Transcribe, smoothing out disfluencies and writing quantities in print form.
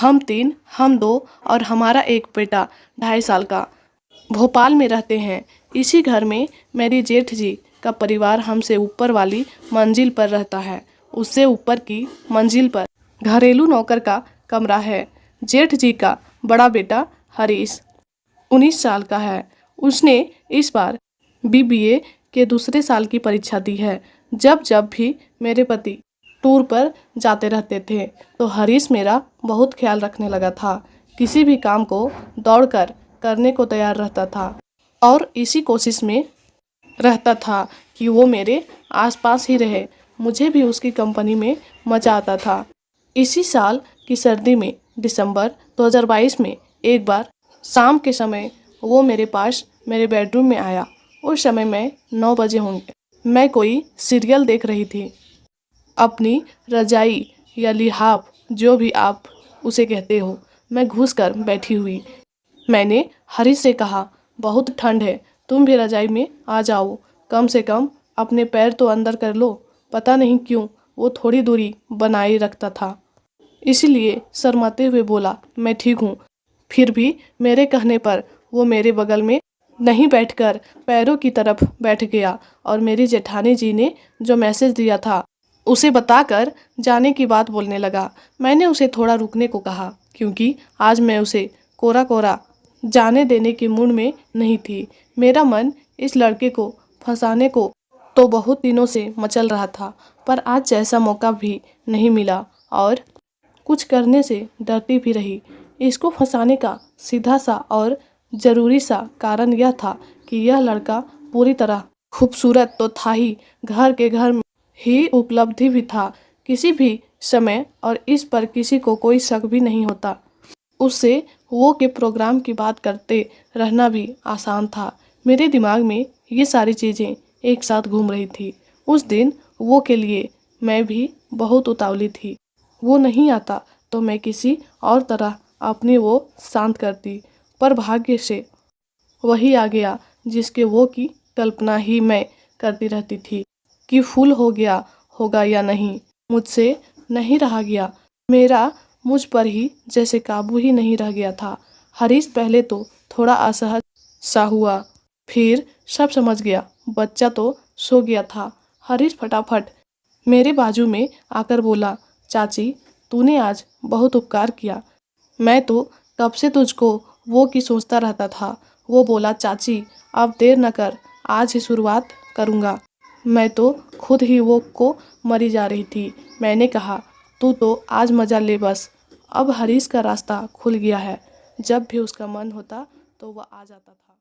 हम 3, हम 2 और हमारा एक बेटा 2.5 साल का भोपाल में रहते हैं। इसी घर में मेरी जेठ जी का परिवार हमसे ऊपर वाली मंजिल पर रहता है। उससे ऊपर की मंजिल पर घरेलू नौकर का कमरा है। जेठ जी का बड़ा बेटा हरीश 19 साल का है। उसने इस बार बीबीए के दूसरे साल की परीक्षा दी है। जब जब भी मेरे पति टूर पर जाते रहते थे तो हरीश मेरा बहुत ख्याल रखने लगा था। किसी भी काम को दौड़कर करने को तैयार रहता था और इसी कोशिश में रहता था कि वो मेरे आसपास ही रहे। मुझे भी उसकी कंपनी में मज़ा आता था। इसी साल की सर्दी में दिसंबर 2022 में एक बार शाम के समय वो मेरे पास मेरे बेडरूम में आया। उस समय मैं 9 बजे होंगे। मैं कोई सीरियल देख रही थी। अपनी रजाई या लिहाफ जो भी आप उसे कहते हो, मैं घुसकर बैठी हुई। मैंने हरीश से कहा, बहुत ठंड है, तुम भी रजाई में आ जाओ, कम से कम अपने पैर तो अंदर कर लो। पता नहीं क्यों वो थोड़ी दूरी बनाए रखता था, इसलिए शर्माते हुए बोला, मैं ठीक हूँ। फिर भी मेरे कहने पर वो मेरे बगल में नहीं बैठकर पैरों की तरफ बैठ गया और मेरी जेठानी जी ने जो मैसेज दिया था उसे बताकर जाने की बात बोलने लगा। मैंने उसे थोड़ा रुकने को कहा क्योंकि आज मैं उसे कोरा कोरा जाने देने के मूड में नहीं थी। मेरा मन इस लड़के को फंसाने को तो बहुत दिनों से मचल रहा था, पर आज जैसा मौका भी नहीं मिला और कुछ करने से डरती भी रही। इसको फंसाने का सीधा सा और ज़रूरी सा कारण यह था कि यह लड़का पूरी तरह खूबसूरत तो था ही, घर के घर में ही उपलब्धि भी था किसी भी समय और इस पर किसी को कोई शक भी नहीं होता। उससे वो के प्रोग्राम की बात करते रहना भी आसान था। मेरे दिमाग में ये सारी चीज़ें एक साथ घूम रही थी। उस दिन वो के लिए मैं भी बहुत उतावली थी। वो नहीं आता तो मैं किसी और तरह अपनी वो शांत करती, पर भाग्य से वही आ गया जिसके वो की कल्पना ही मैं करती रहती थी कि फूल हो गया होगा या नहीं, मुझसे नहीं रहा गया। मेरा मुझ पर ही जैसे काबू ही नहीं रह गया था। हरीश पहले तो थोड़ा असहज सा हुआ, फिर सब समझ गया। बच्चा तो सो गया था। हरीश फटाफट मेरे बाजू में आकर बोला, चाची तूने आज बहुत उपकार किया। मैं तो कब से तुझको वो की सोचता रहता था। वो बोला, चाची अब देर न कर, आज ही शुरुआत करूँगा। मैं तो खुद ही वो को मरी जा रही थी। मैंने कहा, तू तो आज मज़ा ले बस। अब हरीश का रास्ता खुल गया है। जब भी उसका मन होता तो वह आ जाता था।